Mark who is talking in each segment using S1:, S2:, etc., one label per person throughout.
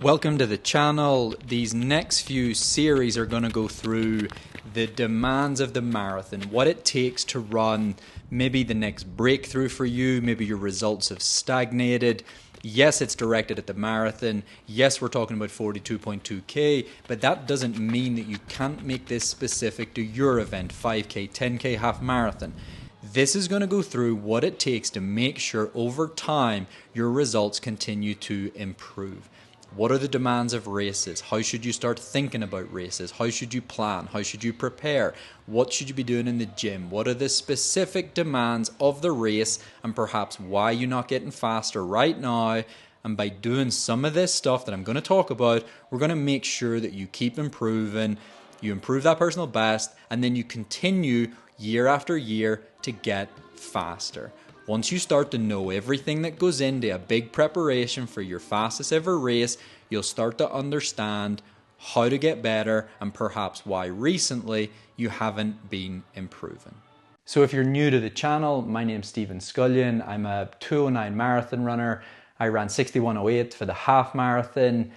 S1: Welcome to the channel. These next few series are going to go through the demands of the marathon, what it takes to run, maybe the next breakthrough for you, maybe your results have stagnated. Yes, it's directed at the marathon. Yes, we're talking about 42.2K, but that doesn't mean that you can't make this specific to your event, 5K, 10K, half marathon. This is going to go through what it takes to make sure over time your results continue to improve. What are the demands of races? How should you start thinking about races? How should you plan? How should you prepare? What should you be doing in the gym? What are the specific demands of the race, and perhaps why you're not getting faster right now? And by doing some of this stuff that I'm going to talk about, we're going to make sure that you keep improving, you improve that personal best, and then you continue year after year to get faster. Once you start to know everything that goes into a big preparation for your fastest ever race, you'll start to understand how to get better and perhaps why recently you haven't been improving. So if you're new to the channel, my name's Scullion. I'm a 2:09 marathon runner. I ran 61:08 for the half marathon,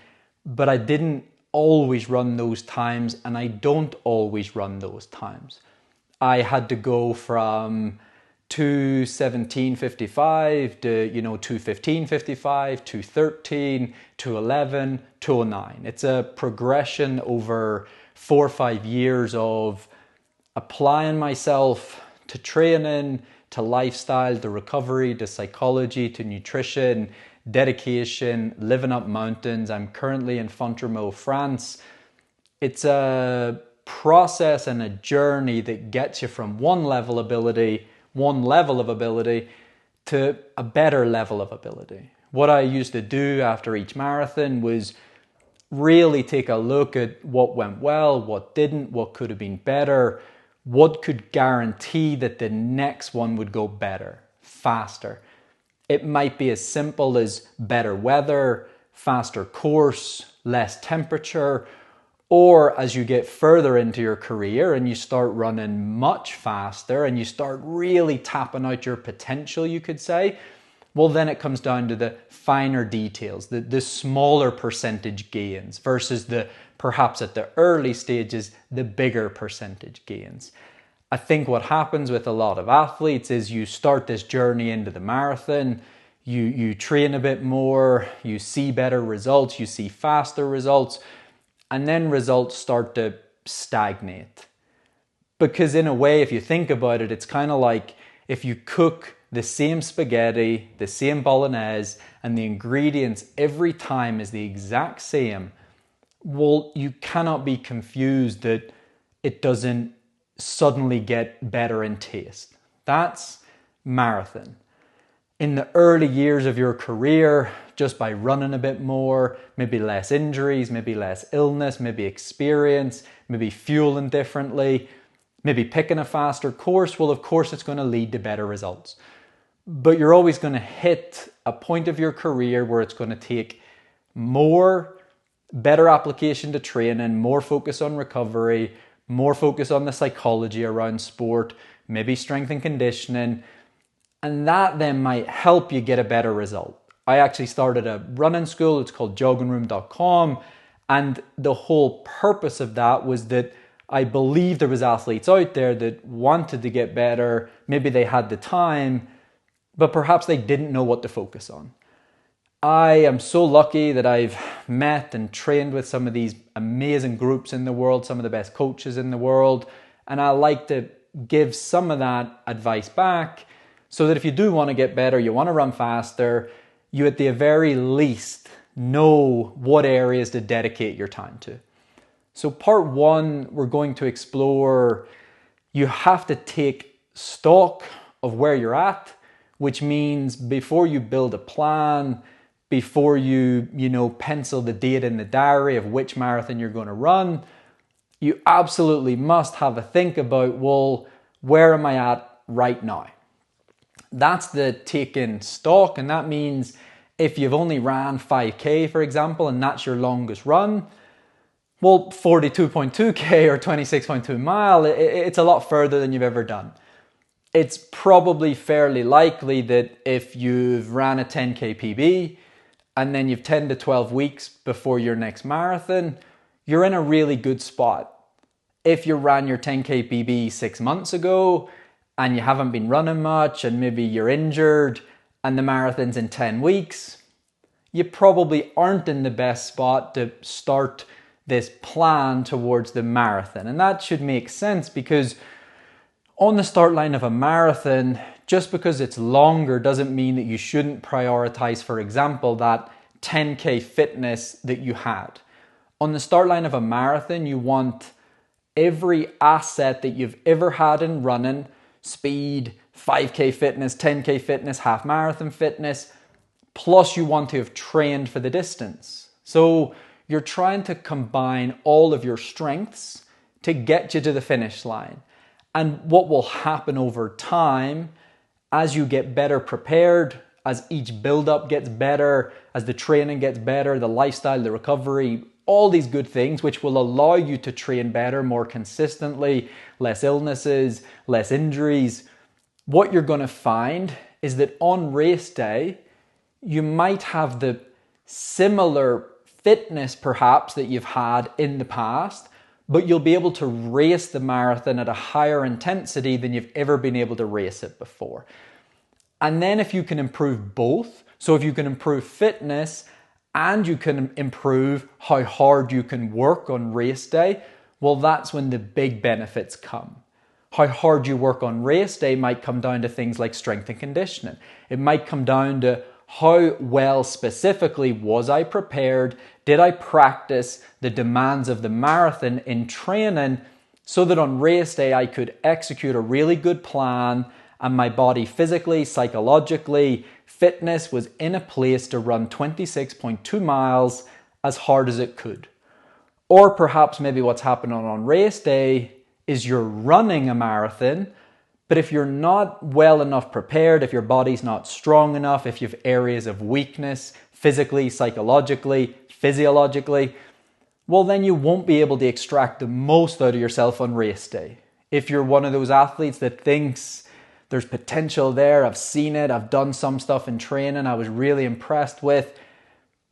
S1: but I didn't always run those times, and I don't always run those times. I had to go from 2:17:55 to 2:15:55, 2:13, 2:11, 2:09. It's a progression over 4 or 5 years of applying myself to training, to lifestyle, to recovery, to psychology, to nutrition, dedication, living up mountains. I'm currently in Fontremaux, France. It's a process and a journey that gets you from one level of ability to a better level of ability. What I used to do after each marathon was really take a look at what went well, what didn't, what could have been better, what could guarantee that the next one would go better, faster. It might be as simple as better weather, faster course, less temperature, or as you get further into your career and you start running much faster and you start really tapping out your potential, you could say, well, then it comes down to the finer details, the smaller percentage gains versus perhaps at the early stages, the bigger percentage gains. I think what happens with a lot of athletes is you start this journey into the marathon, you train a bit more, you see better results, you see faster results, and then results start to stagnate. Because in a way, if you think about it, it's kind of like if you cook the same spaghetti, the same bolognese, and the ingredients every time is the exact same, well, you cannot be confused that it doesn't suddenly get better in taste. That's marathon. In the early years of your career, just by running a bit more, maybe less injuries, maybe less illness, maybe experience, maybe fueling differently, maybe picking a faster course, well, of course, it's going to lead to better results. But you're always going to hit a point of your career where it's going to take more, better application to training, more focus on recovery, more focus on the psychology around sport, maybe strength and conditioning, and that then might help you get a better result. I actually started a running school, it's called joggingroom.com, and the whole purpose of that was that I believed there was athletes out there that wanted to get better, maybe they had the time, but perhaps they didn't know what to focus on. I am so lucky that I've met and trained with some of these amazing groups in the world, some of the best coaches in the world, and I like to give some of that advice back so that if you do want to get better, you want to run faster, you at the very least know what areas to dedicate your time to. So part one, we're going to explore, you have to take stock of where you're at, which means before you build a plan, before you pencil the date in the diary of which marathon you're going to run, you absolutely must have a think about, well, where am I at right now? That's the taking stock, and that means if you've only ran 5K, for example, and that's your longest run, well, 42.2K or 26.2 mile, it's a lot further than you've ever done. It's probably fairly likely that if you've ran a 10K PB and then you've 10 to 12 weeks before your next marathon, you're in a really good spot. If you ran your 10K PB 6 months ago and you haven't been running much and maybe you're injured and the marathon's in 10 weeks, you probably aren't in the best spot to start this plan towards the marathon. And that should make sense, because on the start line of a marathon, just because it's longer doesn't mean that you shouldn't prioritize, for example, that 10K fitness that you had. On the start line of a marathon, you want every asset that you've ever had in running: speed, 5K fitness, 10K fitness, half marathon fitness, plus you want to have trained for the distance. So you're trying to combine all of your strengths to get you to the finish line. And what will happen over time, as you get better prepared, as each build-up gets better, as the training gets better, the lifestyle, the recovery, all these good things which will allow you to train better, more consistently, less illnesses, less injuries, what you're going to find is that on race day, you might have the similar fitness perhaps that you've had in the past, but you'll be able to race the marathon at a higher intensity than you've ever been able to race it before. And then if you can improve both, so if you can improve fitness and you can improve how hard you can work on race day, well, that's when the big benefits come. How hard you work on race day might come down to things like strength and conditioning. It might come down to how well specifically was I prepared? Did I practice the demands of the marathon in training so that on race day I could execute a really good plan and my body physically, psychologically, fitness was in a place to run 26.2 miles as hard as it could? Or perhaps maybe what's happening on race day is you're running a marathon, but if you're not well enough prepared, if your body's not strong enough, if you have areas of weakness, physically, psychologically, physiologically, well, then you won't be able to extract the most out of yourself on race day. If you're one of those athletes that thinks there's potential there, I've seen it, I've done some stuff in training I was really impressed with,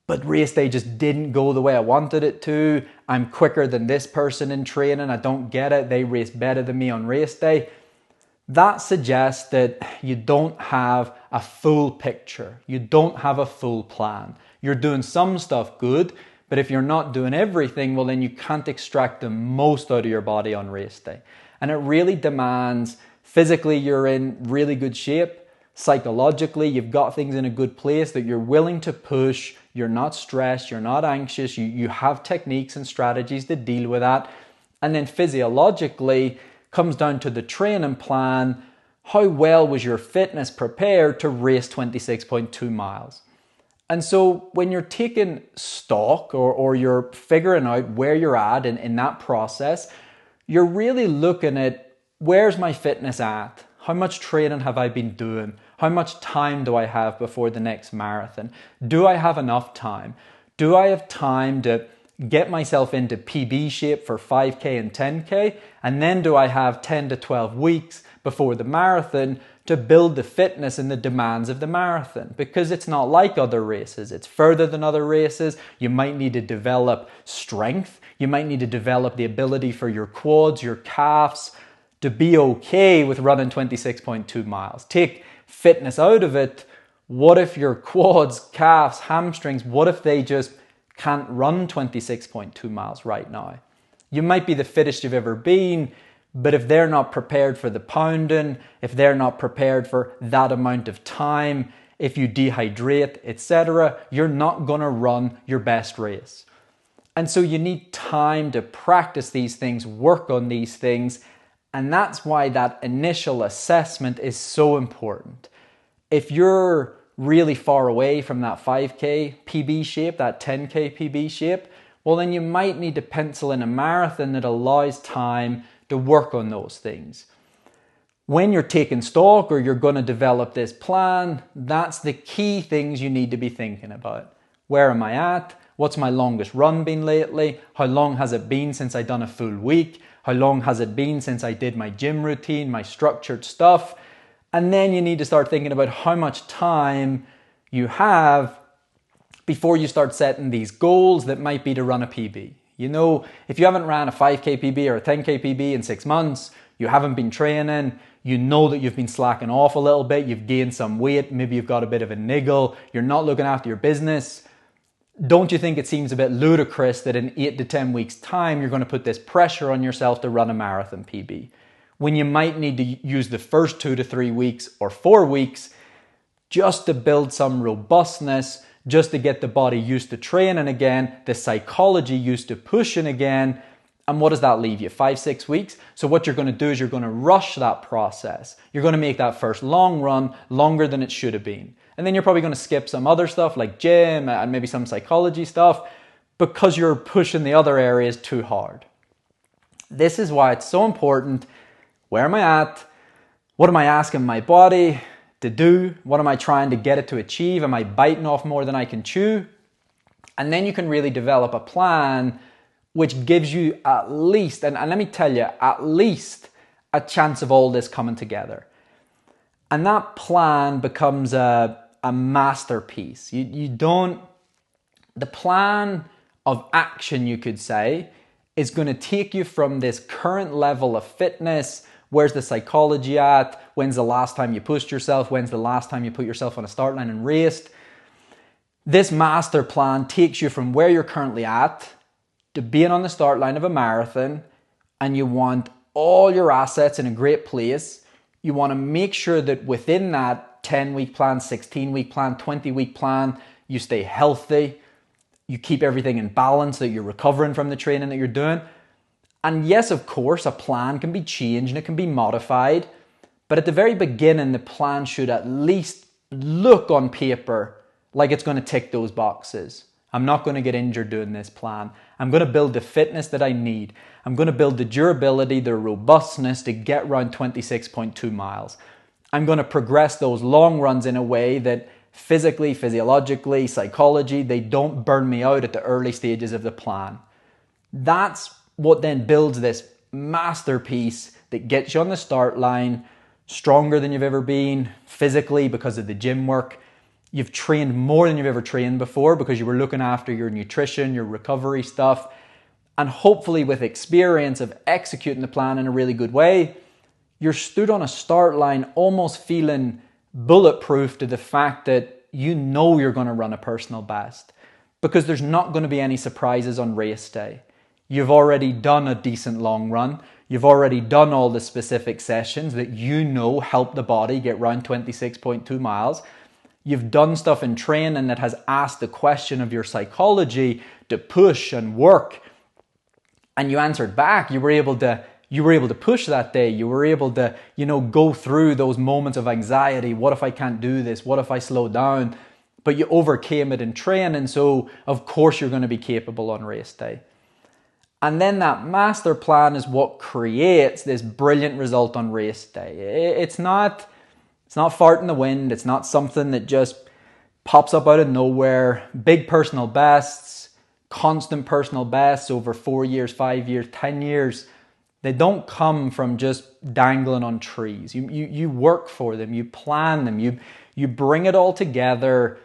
S1: but race day just didn't go the way I wanted it to. I'm quicker than this person in training, I don't get it, they race better than me on race day. That suggests that you don't have a full picture. You don't have a full plan. You're doing some stuff good, but if you're not doing everything, well, then you can't extract the most out of your body on race day. And it really demands, physically, you're in really good shape. Psychologically, you've got things in a good place that you're willing to push. You're not stressed. You're not anxious. You have techniques and strategies to deal with that. And then physiologically, comes down to the training plan. How well was your fitness prepared to race 26.2 miles? And so when you're taking stock or you're figuring out where you're at in that process, you're really looking at, where's my fitness at? How much training have I been doing? How much time do I have before the next marathon? Do I have enough time? Do I have time to get myself into PB shape for 5K and 10K? And then do I have 10 to 12 weeks before the marathon to build the fitness and the demands of the marathon? Because it's not like other races. It's further than other races. You might need to develop strength. You might need to develop the ability for your quads, your calves to be okay with running 26.2 miles. Take fitness out of it. What if your quads, calves, hamstrings, what if they just can't run 26.2 miles right now? You might be the fittest you've ever been, but if they're not prepared for the pounding, if they're not prepared for that amount of time, if you dehydrate, etc., you're not going to run your best race. And so you need time to practice these things, work on these things, and that's why that initial assessment is so important. If you're really far away from that 5K PB shape, that 10K PB shape, well, then you might need to pencil in a marathon that allows time to work on those things. When you're taking stock or you're going to develop this plan, that's the key things you need to be thinking about. Where am I at? What's my longest run been lately? How long has it been since I've done a full week? How long has it been since I did my gym routine, my structured stuff? And then you need to start thinking about how much time you have before you start setting these goals that might be to run a PB. You know, if you haven't ran a 5K PB or a 10K PB in 6 months, you haven't been training, you know that you've been slacking off a little bit, you've gained some weight, maybe you've got a bit of a niggle, you're not looking after your business. Don't you think it seems a bit ludicrous that in 8 to 10 weeks time, you're going to put this pressure on yourself to run a marathon PB when you might need to use the first 2 to 3 weeks or 4 weeks just to build some robustness, just to get the body used to training again, the psychology used to pushing again. And what does that leave you? 5, 6 weeks? So what you're going to do is you're going to rush that process. You're going to make that first long run longer than it should have been. And then you're probably going to skip some other stuff like gym and maybe some psychology stuff because you're pushing the other areas too hard. This is why it's so important. Where am I at? What am I asking my body to do? What am I trying to get it to achieve? Am I biting off more than I can chew? And then you can really develop a plan which gives you at least, and let me tell you, at least a chance of all this coming together. And that plan becomes a masterpiece. The plan of action, you could say, is going to take you from this current level of fitness. Where's the psychology at? When's the last time you pushed yourself? When's the last time you put yourself on a start line and raced? This master plan takes you from where you're currently at to being on the start line of a marathon, and you want all your assets in a great place. You want to make sure that within that 10-week plan, 16-week plan, 20-week plan, you stay healthy, you keep everything in balance, that you're recovering from the training that you're doing. And yes, of course, a plan can be changed and it can be modified, but at the very beginning, the plan should at least look on paper like it's going to tick those boxes. I'm not going to get injured doing this plan. I'm going to build the fitness that I need. I'm going to build the durability, the robustness to get around 26.2 miles. I'm going to progress those long runs in a way that physically, physiologically, psychology, they don't burn me out at the early stages of the plan. That's what then builds this masterpiece that gets you on the start line, stronger than you've ever been, physically because of the gym work. You've trained more than you've ever trained before because you were looking after your nutrition, your recovery stuff, and hopefully with experience of executing the plan in a really good way, you're stood on a start line almost feeling bulletproof to the fact that you know you're going to run a personal best because there's not going to be any surprises on race day. You've already done a decent long run. You've already done all the specific sessions that you know help the body get around 26.2 miles. You've done stuff in training that has asked the question of your psychology to push and work. And you answered back. You were able to push that day. You were able to, go through those moments of anxiety. What if I can't do this? What if I slow down? But you overcame it in training. So of course you're going to be capable on race day. And then that master plan is what creates this brilliant result on race day. It's not fart in the wind. It's not something that just pops up out of nowhere. Big personal bests, constant personal bests over 4 years, 5 years, 10 years. They don't come from just dangling on trees. You work for them. You plan them. You bring it all together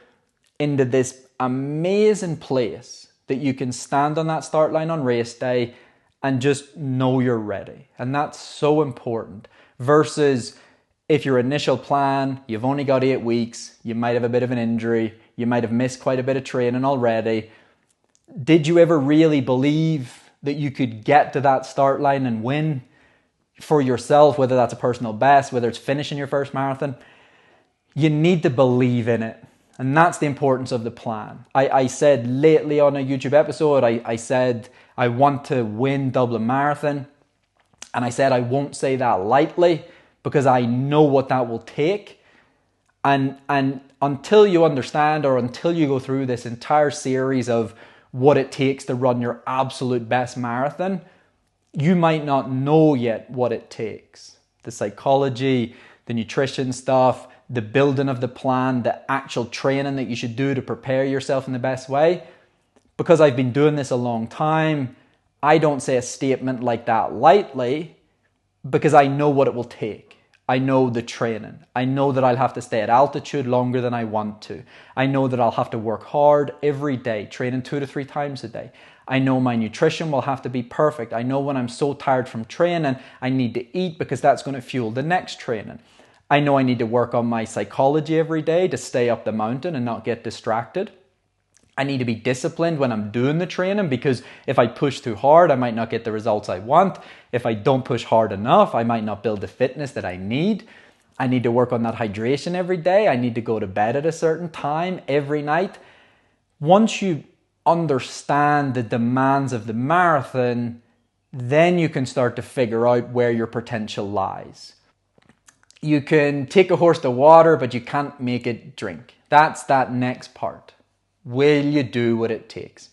S1: into this amazing place that you can stand on that start line on race day and just know you're ready. And that's so important versus if your initial plan, you've only got 8 weeks, you might have a bit of an injury, you might have missed quite a bit of training already. Did you ever really believe that you could get to that start line and win for yourself, whether that's a personal best, whether it's finishing your first marathon? You need to believe in it. And that's the importance of the plan. I said lately on a YouTube episode, I said I want to win Dublin Marathon. And I said I won't say that lightly because I know what that will take. And until you understand or until you go through this entire series of what it takes to run your absolute best marathon, you might not know yet what it takes. The psychology, the nutrition stuff, the building of the plan, the actual training that you should do to prepare yourself in the best way. Because I've been doing this a long time, I don't say a statement like that lightly because I know what it will take. I know the training. I know that I'll have to stay at altitude longer than I want to. I know that I'll have to work hard every day, training 2 to 3 times a day. I know my nutrition will have to be perfect. I know when I'm so tired from training, I need to eat because that's going to fuel the next training. I know I need to work on my psychology every day to stay up the mountain and not get distracted. I need to be disciplined when I'm doing the training because if I push too hard, I might not get the results I want. If I don't push hard enough, I might not build the fitness that I need. I need to work on that hydration every day. I need to go to bed at a certain time every night. Once you understand the demands of the marathon, then you can start to figure out where your potential lies. You can take a horse to water, but you can't make it drink. That's that next part. Will you do what it takes?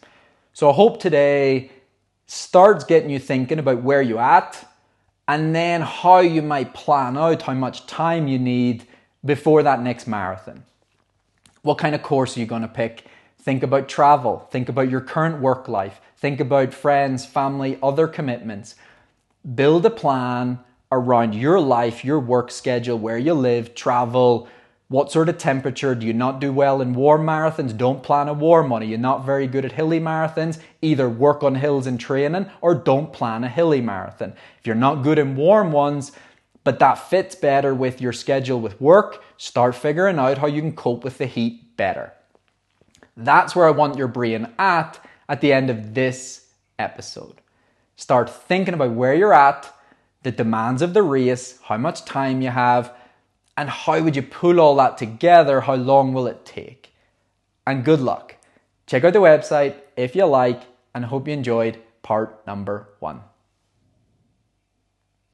S1: So I hope today starts getting you thinking about where you're at and then how you might plan out how much time you need before that next marathon. What kind of course are you going to pick? Think about travel. Think about your current work life. Think about friends, family, other commitments. Build a plan around your life, your work schedule, where you live, travel. What sort of temperature? Do you not do well in warm marathons? Don't plan a warm one. Are you not very good at hilly marathons? Either work on hills in training or don't plan a hilly marathon. If you're not good in warm ones, but that fits better with your schedule with work, start figuring out how you can cope with the heat better. That's where I want your brain at the end of this episode. Start thinking about where you're at, the demands of the race, how much time you have, and how would you pull all that together? How long will it take? And good luck. Check out the website if you like, and hope you enjoyed part number 1.